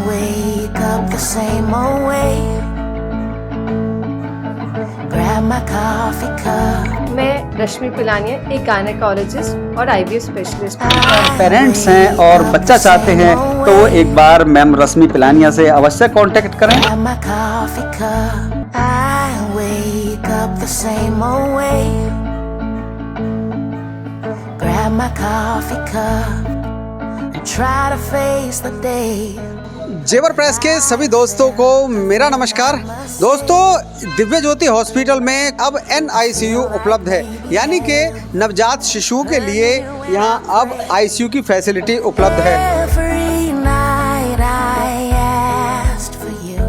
wake up the same old way. Grab my coffee cup. मैं रश्मि पिलानिया, एक gynaecologist और IVF specialist हूँ। Parents हैं और बच्चा चाहते हैं तो वो एक बार मैम रश्मि पिलानिया से अवश्य कांटेक्ट करें। Grab my coffee cup. I wake up the same old way. Grab my coffee cup and try to face the day. जेवर प्रेस के सभी दोस्तों को मेरा नमस्कार। दोस्तों, दिव्य ज्योति हॉस्पिटल में अब NICU उपलब्ध है, यानी कि नवजात शिशुओं के लिए यहाँ अब ICU की फैसिलिटी उपलब्ध है। Every night I asked for you.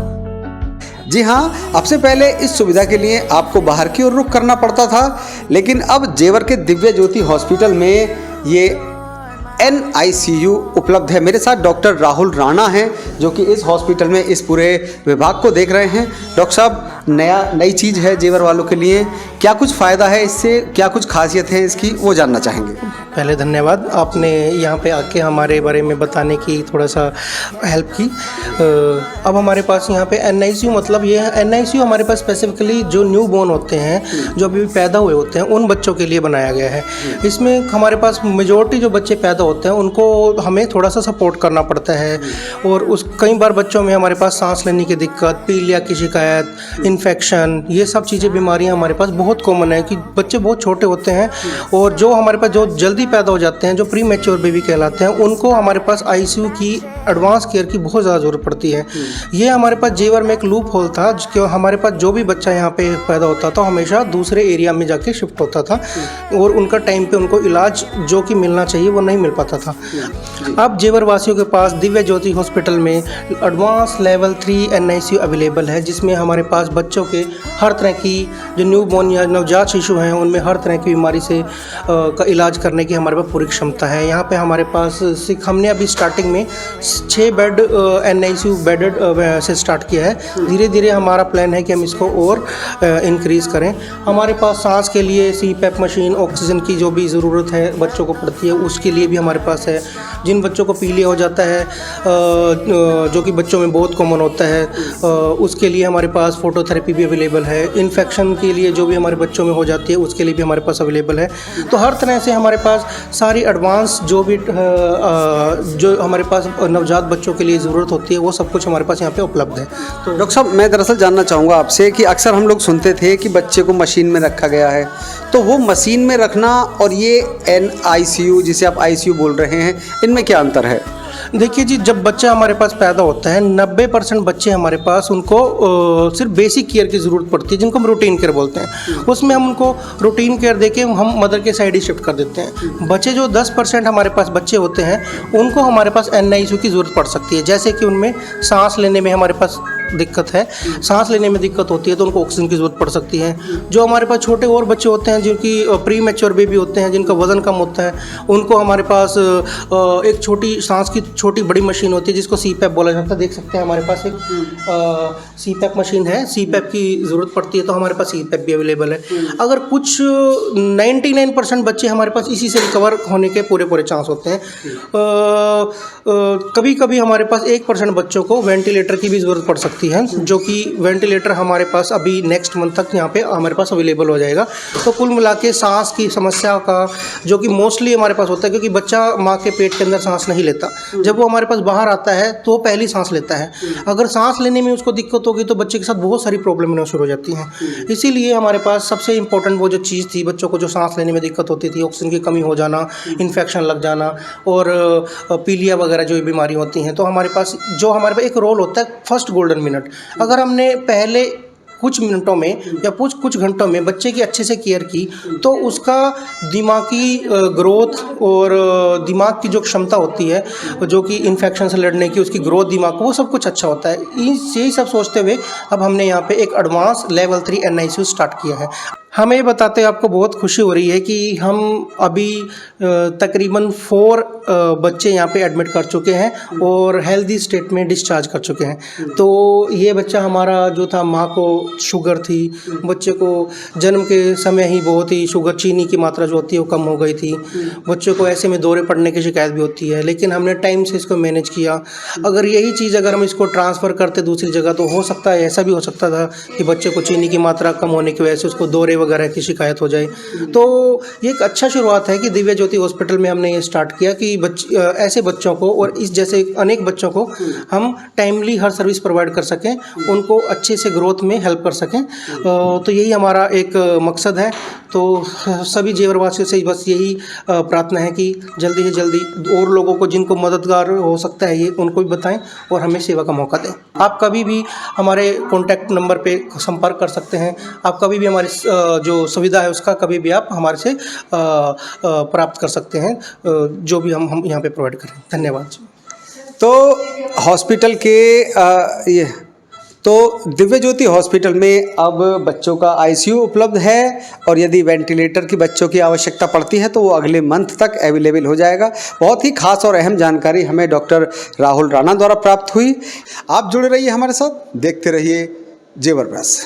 जी हाँ, अब से पहले इस सुविधा के लिए आपको बाहर की ओर रुख करना पड़ता था, लेकिन अब जेवर के दिव्य ज्योति हॉस्पिटल में ये NICU उपलब्ध है। मेरे साथ डॉक्टर राहुल राणा हैं जो कि इस हॉस्पिटल में इस पूरे विभाग को देख रहे हैं। डॉक्टर साहब, नई चीज़ है जेवर वालों के लिए, क्या कुछ फ़ायदा है इससे, क्या कुछ खासियत है इसकी, वो जानना चाहेंगे। पहले धन्यवाद, आपने यहाँ पे आके हमारे बारे में बताने की थोड़ा सा हेल्प की। अब हमारे पास यहाँ पे NICU मतलब ये है, NICU हमारे पास स्पेसिफिकली जो न्यू बॉर्न होते हैं, जो अभी पैदा हुए होते हैं, उन बच्चों के लिए बनाया गया है। इसमें हमारे पास मेजॉरिटी जो बच्चे पैदा होते हैं उनको हमें थोड़ा सा सपोर्ट करना पड़ता है, और उस कई बार बच्चों में हमारे पास सांस लेने की दिक्कत, पीलिया की शिकायत, इन्फेक्शन, ये सब चीज़ें बीमारियाँ हमारे पास बहुत कॉमन है कि बच्चे बहुत छोटे होते हैं, और जो हमारे पास जो जल्दी पैदा हो जाते हैं, जो प्री मैच्योर बेबी कहलाते हैं, उनको हमारे पास ICU की एडवांस केयर की बहुत ज़्यादा ज़रूरत पड़ती है। ये हमारे पास जेवर में एक लूप होल था कि हमारे पास जो भी बच्चा यहाँ पे पैदा होता था हमेशा दूसरे एरिया में जाके शिफ्ट होता था, और उनका टाइम पे उनको इलाज जो कि मिलना चाहिए वो नहीं मिल पाता था। अब जेवर वासियों के पास दिव्य ज्योति हॉस्पिटल में एडवांस लेवल 3 NICU अवेलेबल है, जिसमें हमारे पास बच्चों के हर तरह की, जो न्यू बॉर्न या नवजात शिशु हैं, उनमें हर तरह की बीमारी से का इलाज करने की हमारे पास पूरी क्षमता है। यहाँ पे हमारे पास हमने अभी स्टार्टिंग में 6 बेड NICU बेडेड से स्टार्ट किया है। धीरे धीरे हमारा प्लान है कि हम इसको और इंक्रीज़ करें। हमारे पास सांस के लिए CPAP मशीन, ऑक्सीजन की जो भी ज़रूरत है बच्चों को पड़ती है, उसके लिए भी हमारे पास है। जिन बच्चों को पीलिया हो जाता है, जो कि बच्चों में बहुत कॉमन होता है, उसके लिए हमारे पास फोटोथेरेपी भी अवेलेबल है। इन्फेक्शन के लिए जो भी हमारे बच्चों में हो जाती है, उसके लिए भी हमारे पास अवेलेबल है। तो हर तरह से हमारे पास सारी एडवांस जो भी जो हमारे पास नवजात बच्चों के लिए ज़रूरत होती है, वो सब कुछ हमारे पास यहाँ पे उपलब्ध है। तो डॉक्टर साहब, मैं दरअसल जानना चाहूँगा आपसे कि अक्सर हम लोग सुनते थे कि बच्चे को मशीन में रखा गया है, तो वो मशीन में रखना और ये NICU जिसे आप ICU बोल रहे हैं, इनमें क्या अंतर है? देखिए जी, जब बच्चा हमारे पास पैदा होता है, 90% बच्चे हमारे पास उनको सिर्फ बेसिक केयर की ज़रूरत पड़ती है, जिनको हम रूटीन केयर बोलते हैं। उसमें हम उनको रूटीन केयर देके हम मदर के साइड ही शिफ्ट कर देते हैं। बच्चे जो 10% हमारे पास बच्चे होते हैं, उनको हमारे पास NICU की ज़रूरत पड़ सकती है। जैसे कि उनमें सांस लेने में हमारे पास दिक्कत है, सांस लेने में दिक्कत होती है, तो उनको ऑक्सीजन की ज़रूरत पड़ सकती है। जो हमारे पास छोटे और बच्चे होते हैं, जिनकी प्री मैच्योर बेबी होते हैं, जिनका वज़न कम होता है, उनको हमारे पास एक छोटी सांस की छोटी बड़ी मशीन होती है, जिसको CPAP बोला जाता है। देख सकते हैं हमारे पास एक CPAP मशीन है, CPAP की ज़रूरत पड़ती है, तो हमारे पास CPAP भी अवेलेबल है। अगर कुछ 99% बच्चे हमारे पास इसी से रिकवर होने के पूरे चांस होते हैं। कभी कभी हमारे पास 1% बच्चों को वेंटिलेटर की भी ज़रूरत पड़ सकती है, जो कि वेंटिलेटर हमारे पास अभी नेक्स्ट मंथ तक यहाँ पे हमारे पास अवेलेबल हो जाएगा। तो कुल मिला के सांस की समस्या का, जो कि मोस्टली हमारे पास होता है, क्योंकि बच्चा माँ के पेट के अंदर सांस नहीं लेता, जब वो हमारे पास बाहर आता है तो वो पहली सांस लेता है। अगर सांस लेने में उसको दिक्कत होगी तो बच्चे के साथ बहुत सारी प्रॉब्लम होना शुरू हो जाती हैं। इसीलिए हमारे पास सबसे इंपॉर्टेंट वो जो चीज़ थी, बच्चों को जो सांस लेने में दिक्कत होती थी, ऑक्सीजन की कमी हो जाना, इन्फेक्शन लग जाना और पीलिया वगैरह जो बीमारी होती हैं, तो हमारे पास एक रोल होता है फर्स्ट गोल्डन मिनट। अगर हमने पहले कुछ मिनटों में या कुछ घंटों में बच्चे की अच्छे से केयर की, तो उसका दिमागी ग्रोथ और दिमाग की जो क्षमता होती है, जो कि इन्फेक्शन से लड़ने की, उसकी ग्रोथ दिमाग को, वो सब कुछ अच्छा होता है। यही सब सोचते हुए अब हमने यहाँ पे एक एडवांस लेवल 3 NICU स्टार्ट किया है। हमें बताते आपको बहुत खुशी हो रही है कि हम अभी तकरीबन 4 बच्चे यहाँ पे एडमिट कर चुके हैं और हेल्दी स्टेट में डिस्चार्ज कर चुके हैं। तो ये बच्चा हमारा जो था, माँ को शुगर थी, बच्चे को जन्म के समय ही बहुत ही शुगर, चीनी की मात्रा जो होती है वो कम हो गई थी। बच्चों को ऐसे में दौरे पड़ने की शिकायत भी होती है, लेकिन हमने टाइम से इसको मैनेज किया। अगर यही चीज़ अगर हम इसको ट्रांसफ़र करते दूसरी जगह तो हो सकता है, ऐसा भी हो सकता था कि बच्चे को चीनी की मात्रा कम होने की वजह से उसको दौरे वगैरह की शिकायत हो जाए। तो ये एक अच्छा शुरुआत है कि दिव्य ज्योति हॉस्पिटल में हमने ये स्टार्ट किया कि ऐसे बच्चों को और इस जैसे अनेक बच्चों को हम टाइमली हर सर्विस प्रोवाइड कर सकें, उनको अच्छे से ग्रोथ में हेल्प कर सकें। तो यही हमारा एक मकसद है। तो सभी जेवरवासियों से बस यही प्रार्थना है कि जल्दी से जल्दी और लोगों को जिनको मददगार हो सकता है ये, उनको भी बताएं और हमें सेवा का मौका दें। आप कभी भी हमारे कॉन्टैक्ट नंबर पे संपर्क कर सकते हैं। आप कभी भी हमारी जो सुविधा है उसका कभी भी आप हमारे से प्राप्त कर सकते हैं, जो भी हम यहाँ पे प्रोवाइड करें। धन्यवाद। तो हॉस्पिटल के दिव्य ज्योति हॉस्पिटल में अब बच्चों का आईसीयू उपलब्ध है और यदि वेंटिलेटर की बच्चों की आवश्यकता पड़ती है तो वो अगले मंथ तक अवेलेबल हो जाएगा। बहुत ही खास और अहम जानकारी हमें डॉक्टर राहुल राणा द्वारा प्राप्त हुई। आप जुड़े रहिए हमारे साथ, देखते रहिए जेवर प्रेस।